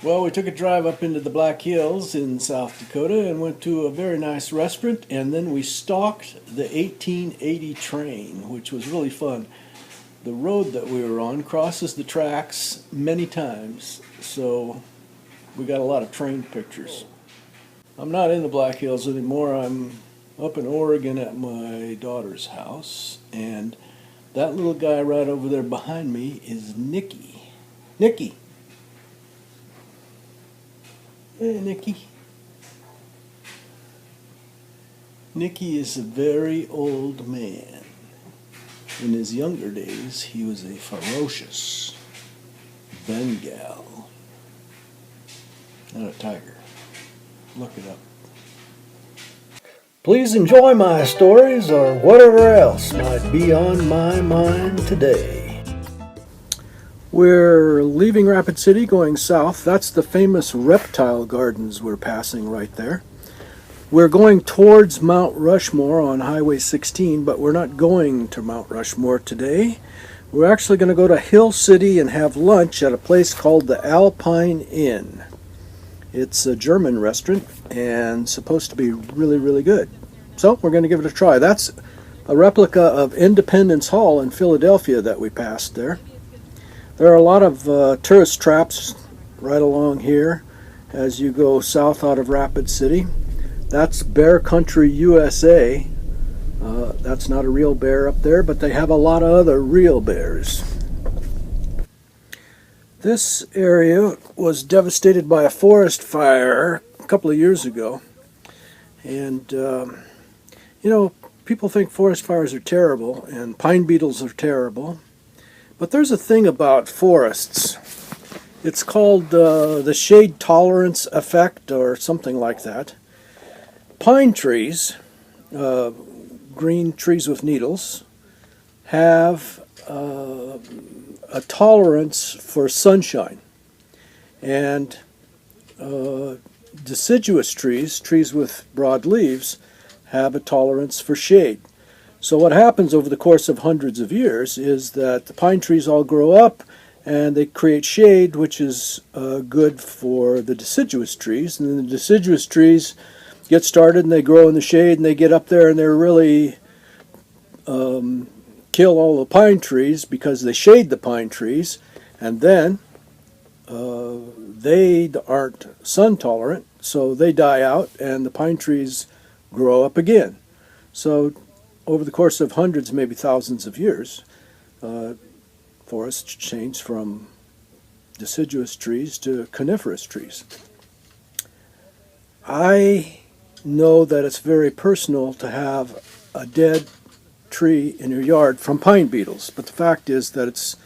Well, we took a drive up into the Black Hills in South Dakota and went to a very nice restaurant, and then we stalked the 1880 train, which was really fun. The road that we were on crosses the tracks many times, so we got a lot of train pictures. I'm not in the Black Hills anymore. I'm up in Oregon at my daughter's house, and that little guy right over there behind me is Nicky. Nicky! Hey, Nicky. Nicky is a very old man. In his younger days, he was a ferocious Bengal. Not a tiger. Look it up. Please enjoy my stories or whatever else might be on my mind today. We're leaving Rapid City going south. That's the famous reptile gardens we're passing right there. We're going towards Mount Rushmore on Highway 16, but we're not going to Mount Rushmore today. We're actually going to go to Hill City and have lunch at a place called the Alpine Inn. It's a German restaurant and supposed to be really, really good. So we're going to give it a try. That's a replica of Independence Hall in Philadelphia that we passed there. There are a lot of tourist traps right along here as you go south out of Rapid City. That's Bear Country, USA. That's not a real bear up there, but they have a lot of other real bears. This area was devastated by a forest fire a couple of years ago. And, people think forest fires are terrible and pine beetles are terrible. But there's a thing about forests. It's called the shade tolerance effect or something like that. Pine trees, green trees with needles, have a tolerance for sunshine. And deciduous trees, trees with broad leaves, have a tolerance for shade. So what happens over the course of hundreds of years is that the pine trees all grow up and they create shade, which is good for the deciduous trees. And then the deciduous trees get started and they grow in the shade and they get up there and they're really kill all the pine trees because they shade the pine trees. And then they aren't sun tolerant, so they die out and the pine trees grow up again. So over the course of hundreds, maybe thousands of years, forests change from deciduous trees to coniferous trees. I know that it's very personal to have a dead tree in your yard from pine beetles, but the fact is that it's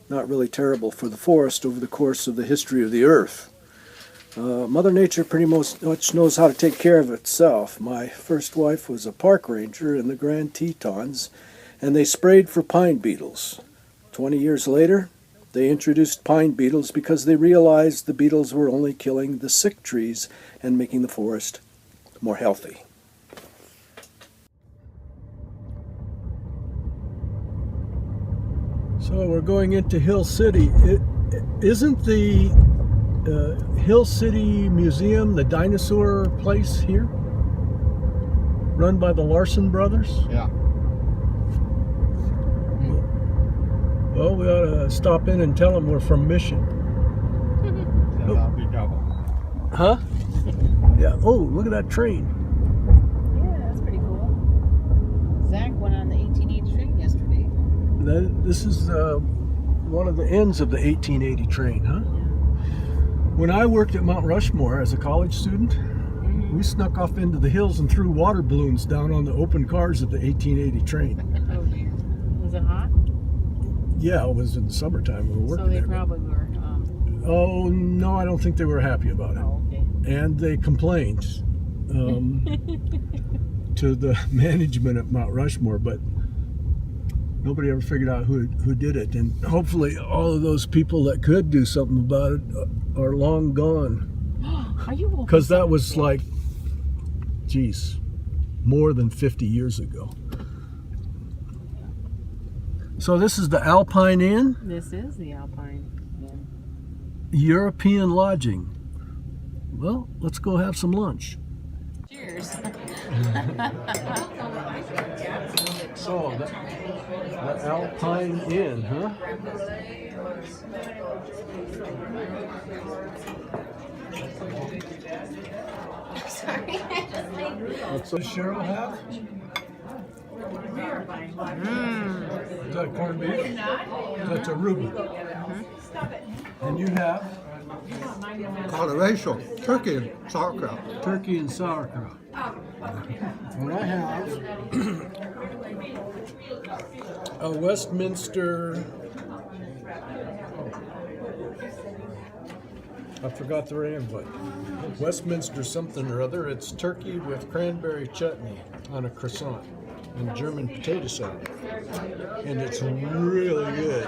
not really terrible for the forest over the course of the history of the earth. Mother Nature pretty much knows how to take care of itself. My first wife was a park ranger in the Grand Tetons, and they sprayed for pine beetles. 20 years later, they introduced pine beetles because they realized the beetles were only killing the sick trees and making the forest more healthy. So we're going into Hill City. Isn't the Hill City Museum the dinosaur place here? Run by the Larson brothers? Yeah. Well, we ought to stop in and tell them we're from Mission. That'll be double. Huh? Yeah. Oh, look at that train. Yeah, that's pretty cool. Zach went on the 1880 train yesterday. This is one of the ends of the 1880 train, huh? When I worked at Mount Rushmore as a college student, we snuck off into the hills and threw water balloons down on the open cars of the 1880 train. Oh dear. Was it hot? Yeah, it was in the summertime. We were working So they there. probably were. Oh, no, I don't think they were happy about it. Oh, okay. And they complained to the management at Mount Rushmore, but nobody ever figured out who did it. And hopefully all of those people that could do something about it are long gone. Are you? Because that was like, geez, more than 50 years ago. So this is the Alpine Inn? This is the Alpine Inn. European lodging. Well, let's go have some lunch. Cheers. So, the Alpine Inn, huh? Sorry. What's does Cheryl have? Is that corned beef? That's a Reuben. And you have Colorado, turkey and sauerkraut. turkey and sauerkraut. And I have a Westminster. I forgot the name of it. Westminster something or other. It's turkey with cranberry chutney on a croissant and German potato salad. And it's really good.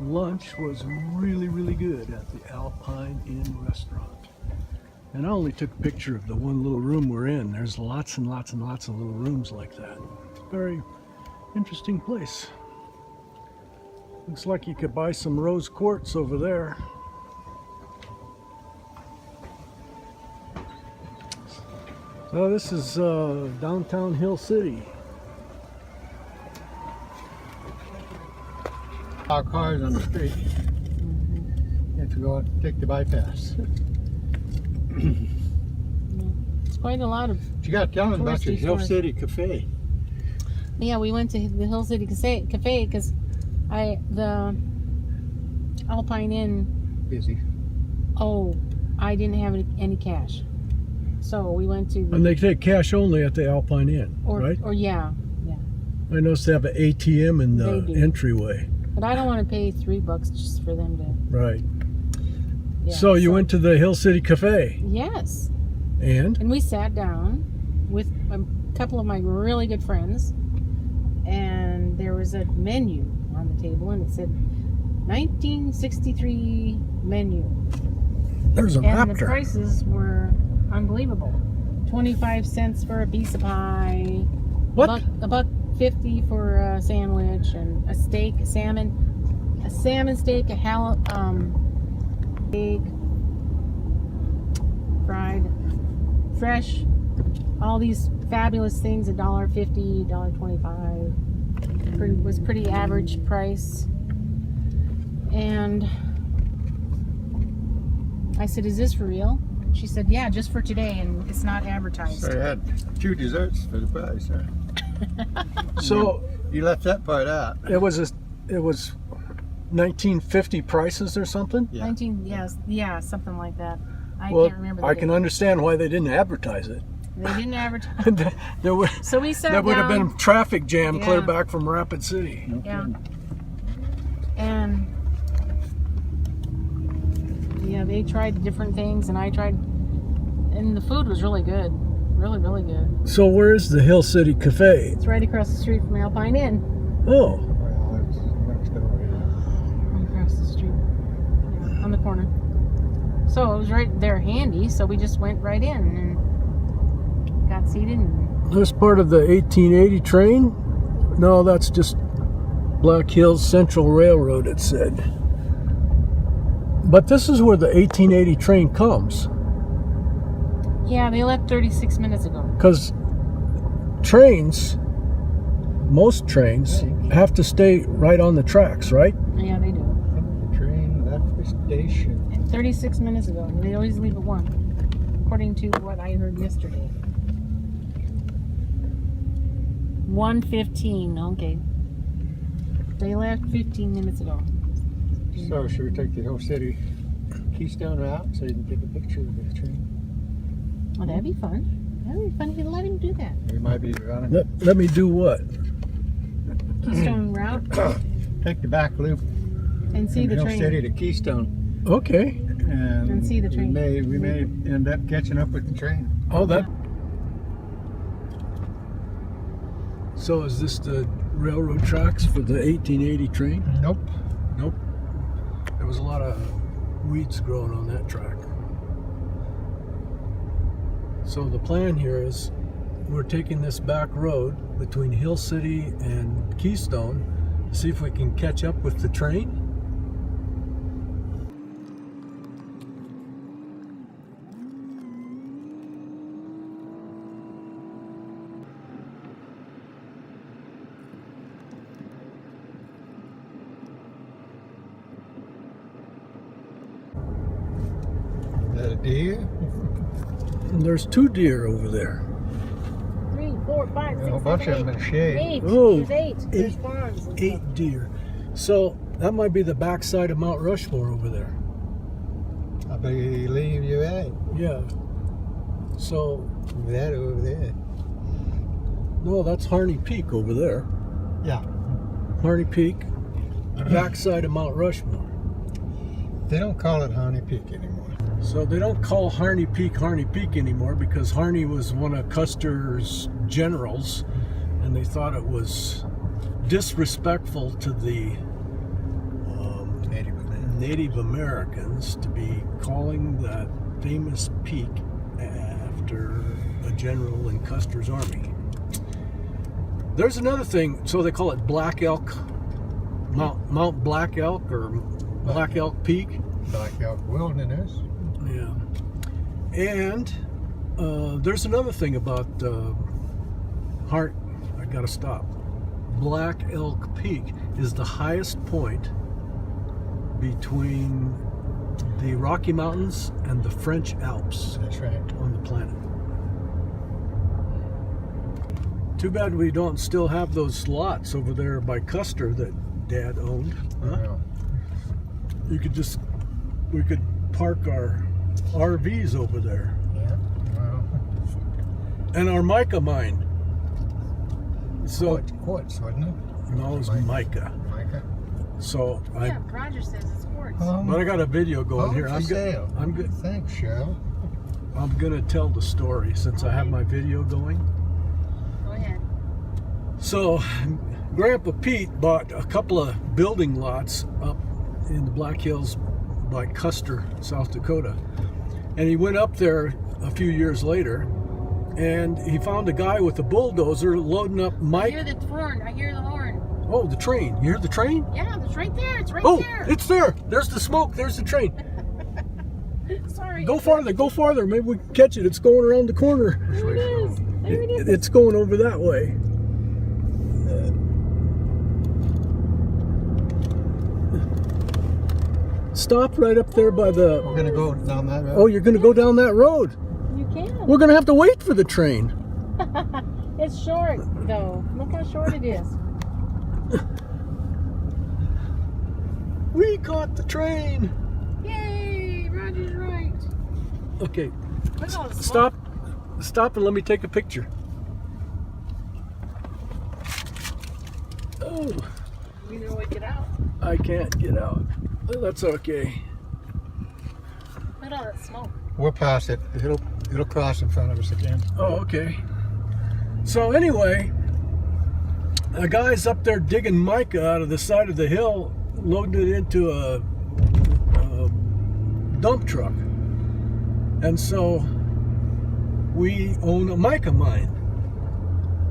Lunch was really, really good at the Alpine Inn restaurant. And I only took a picture of the one little room we're in. There's lots and lots and lots of little rooms like that. It's a very interesting place. Looks like you could buy some rose quartz over there. So this is downtown Hill City. Our cars on the street. You have to go out and take the bypass. It's quite a lot of. You got to tell them about your Touristy Hill stores. City Cafe. Yeah, we went to the Hill City Cafe because the Alpine Inn. Busy. Oh, I didn't have any cash, so we went to. And they take cash only at the Alpine Inn, right? Or yeah. I noticed they have an ATM in They the do. entryway. But I don't want to pay $3 just for them to. Right. Yeah, So you went to the Hill City Cafe, Yes, and and we sat down with a couple of my really good friends, and there was a menu on the table, and it said 1963 menu, there's a and the raptor. prices were unbelievable. 25 cents for a piece of pie. What? A buck 50 for a sandwich and a steak, a salmon steak, a steak, fried, fresh, all these fabulous things. $1.50, $1.25. Was pretty average price. And I said, "Is this for real?" She said, "Yeah, just for today, and it's not advertised." So they had 2 desserts for the price. Huh? So You left that part out. it was 1950 prices or something. Yeah. 19, yes, yeah, something like that. I Well, can't remember. The I can date. understand why they didn't advertise it. They didn't advertise. there would So we sat there would have down, been traffic jam clear Yeah. back from Rapid City. No Yeah. kidding. and yeah, they tried different things, and I tried, and the food was really good, really, really good. So where is the Hill City Cafe? It's right across the street from Alpine Inn. Oh, Well, it's next door. Right across the street, yeah, on the corner. So it was right there, handy. So we just went right in and got seated. And this part of the 1880 train? No, that's just Black Hills Central Railroad, it said. But this is where the 1880 train comes. yeah, they left 36 minutes ago. Because trains, most trains, have to stay right on the tracks, right? Yeah, they do. The train left the station. 36 minutes ago. They always leave at 1, according to what I heard yesterday. 1:15. Okay. They left 15 minutes ago. So should we take the Hill City Keystone route so you can take a picture of the train? Well, that'd be fun. That'd be fun if you let him do that. We might be running. Let me do what? Keystone route Take the back loop and see from the Hill train. City to Keystone, Okay. and see the train. We may end up catching up with the train. Oh, that. So is this the railroad tracks for the 1880 train? Nope. Nope. There was a lot of weeds growing on that track. So the plan here is we're taking this back road between Hill City and Keystone to see if we can catch up with the train. Deer? And there's 2 deer over there. 3, 4, 5, 6, A whole bunch 7, of them in shade. 8. Oh, There's 8. There's 8 farms. and 8 stuff. deer. So that might be the backside of Mount Rushmore over there. I believe you're right. Yeah. So That over there. no, that's Harney Peak over there. Yeah. Harney Peak, backside of Mount Rushmore. They don't call it Honey Peak anymore. So they don't call Harney Peak anymore because Harney was one of Custer's generals, and they thought it was disrespectful to the Native Americans to be calling that famous peak after a general in Custer's army. There's another thing, so they call it Black Elk, Mount Black Elk or Black Elk Peak. Black Elk Wilderness. Yeah. And there's another thing about I gotta stop. Black Elk Peak is the highest point between the Rocky Mountains and the French Alps That's right. on the planet. Too bad we don't still have those lots over there by Custer that Dad owned. Huh? Well, We could park our RVs over there. yeah. Well, And our mica mine. So quartz, wasn't it? no, it's mica. Micah. So Yeah, Roger says it's quartz. but I got a video going here. I'm good. I'm good. Thanks, Cheryl. I'm gonna tell the story since I have my video going. Go ahead. So, Grandpa Pete bought a couple of building lots up in the Black Hills by Custer, South Dakota. And he went up there a few years later, and he found a guy with a bulldozer loading up I hear mica. the horn. I hear the horn. Oh, the train. You hear the train? Yeah, it's right there. It's right Oh, there. it's there. There's the smoke. There's the train. Sorry. Go farther. Go farther. Maybe we can catch it. It's going around the corner. There it is. There it is. It's going over that way. Stop right up there by the... We're gonna go down that road. Oh, you're going to go down that road. You can. We're going to have to wait for the train. It's short, though. Look how short it is. We caught the train. Yay! Roger's right. Okay, Look at all the smoke. stop and let me take a picture. Oh, We know we get out. I can't get out. That's okay. Look at all that smoke. We'll pass it. It'll cross in front of us again. Oh, okay. So anyway, a guy's up there digging mica out of the side of the hill, loading it into a dump truck. And so we own a mica mine.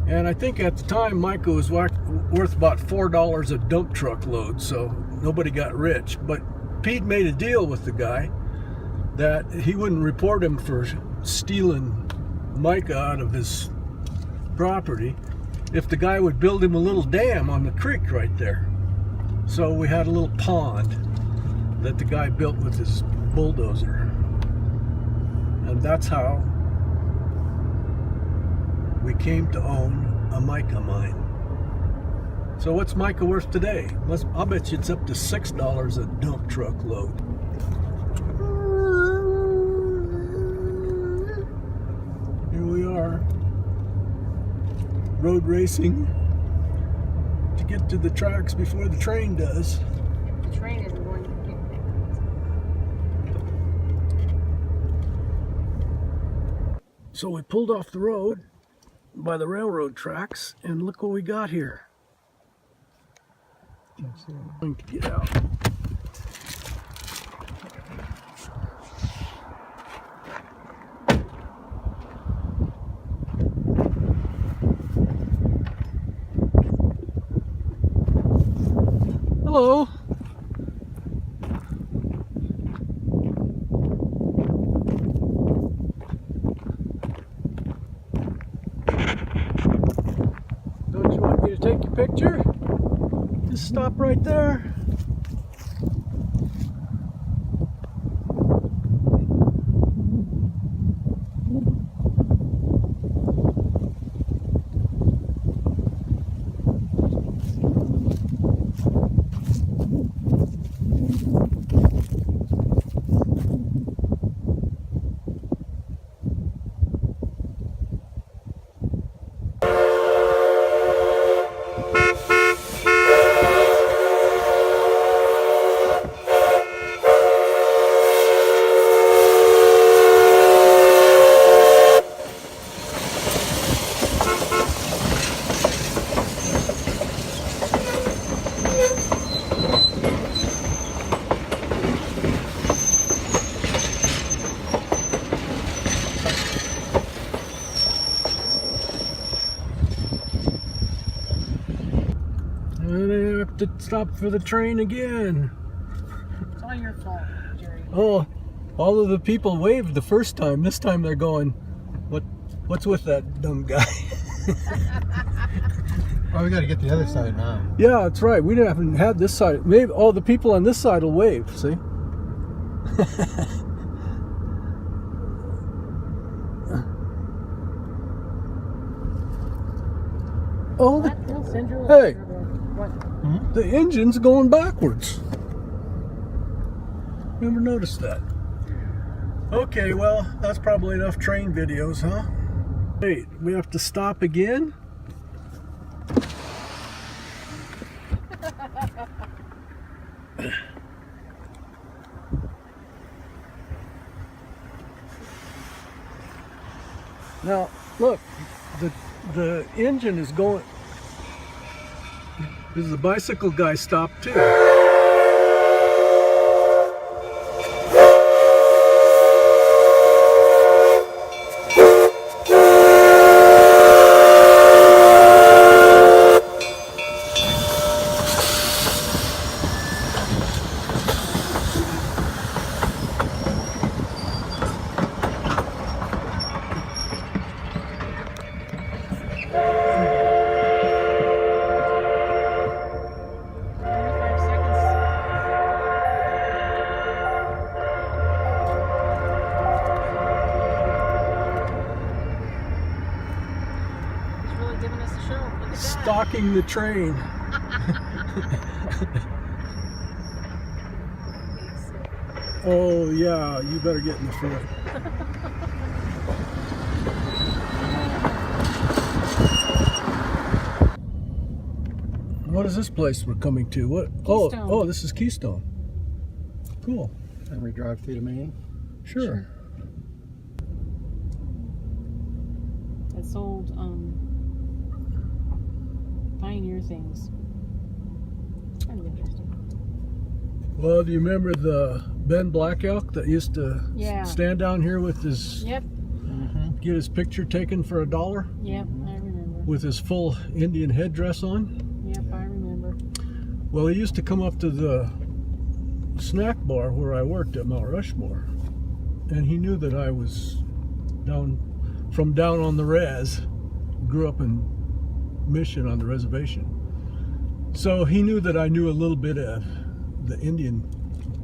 And I think at the time mica was worth about $4 a dump truck load, so nobody got rich. But Pete made a deal with the guy that he wouldn't report him for stealing mica out of his property if the guy would build him a little dam on the creek right there. So we had a little pond that the guy built with his bulldozer. And that's how we came to own a mica mine. So what's mica worth today? I'll bet you it's up to $6 a dump truck load. Here we are, road racing to get to the tracks before the train does. The train isn't going to get there. So we pulled off the road by the railroad tracks, and look what we got here. Going to get out. Hello. Don't you want me to take your picture? Just stop right there. to stop for the train again. It's all your fault, Jerry. Oh, all of the people waved the first time. This time they're going, what's with that dumb guy? Oh, we got to get the other side now. Yeah, that's right. We haven't had this side. Maybe all the people on this side will wave. See? Oh, hey, What? the engine's going backwards. Never noticed that. Okay, well, that's probably enough train videos, huh? Wait, we have to stop again? Now, look, the engine is going. There's a bicycle guy stopped too. Stalking the train. Oh yeah, you better get in the front. What is this place we're coming to? What? Keystone. Oh, this is Keystone. Cool. And we drive through the main. Sure. It sold Pioneer things. Kind of interesting. Well, do you remember the Ben Black Elk that used to stand down here with his get his picture taken for $1? Yep, I remember. With his full Indian headdress on? Yep, I remember. Well, he used to come up to the snack bar where I worked at Mount Rushmore, and he knew that I was down on the res, grew up in Mission on the reservation. So he knew that I knew a little bit of the Indian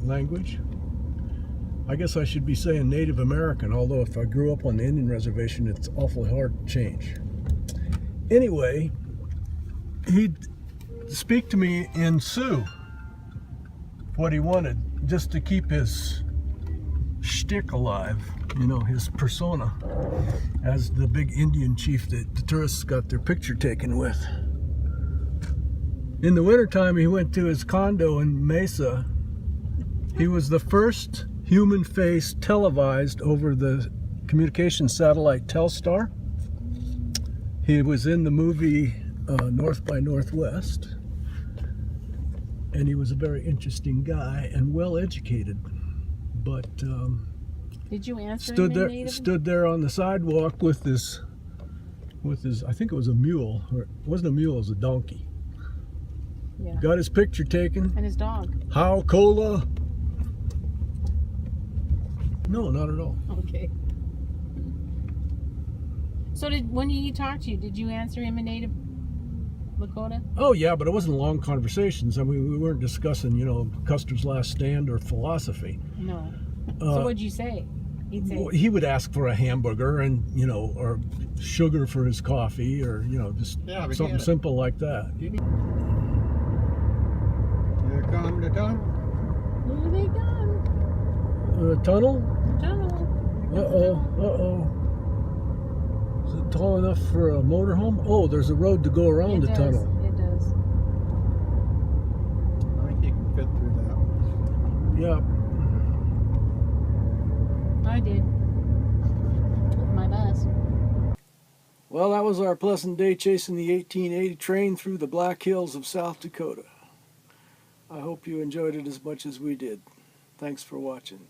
language. I guess I should be saying Native American, although if I grew up on the Indian reservation, it's awfully hard to change. Anyway, he'd speak to me in Sioux, what he wanted, just to keep his shtick alive, you know, his persona as the big Indian chief that the tourists got their picture taken with. In the wintertime, he went to his condo in Mesa. He was the first human face televised over the communication satellite Telstar. He was in the movie North by Northwest, and he was a very interesting guy and well educated, but did you answer stood him in there Native? stood there on the sidewalk with his I think it was a mule, or it wasn't a mule, it was a donkey. Yeah. Got his picture taken. And his dog. How cola? No, not at all. Okay. So when he talked to you, did you answer him in Native Lakota? Oh yeah, but it wasn't long conversations. I mean, we weren't discussing, you know, Custer's Last Stand or philosophy. No. So what'd you say? He'd say, He would ask for a hamburger and, you know, or sugar for his coffee, or, you know, just something simple like that. Here come the tunnel. here they come. Tunnel? Tunnel. Uh-oh. Is it tall enough for a motorhome? Oh, there's a road to go around the tunnel. It does. I think you can fit through that. Yeah. I did. With my bus. Well, that was our pleasant day chasing the 1880 train through the Black Hills of South Dakota. I hope you enjoyed it as much as we did. Thanks for watching.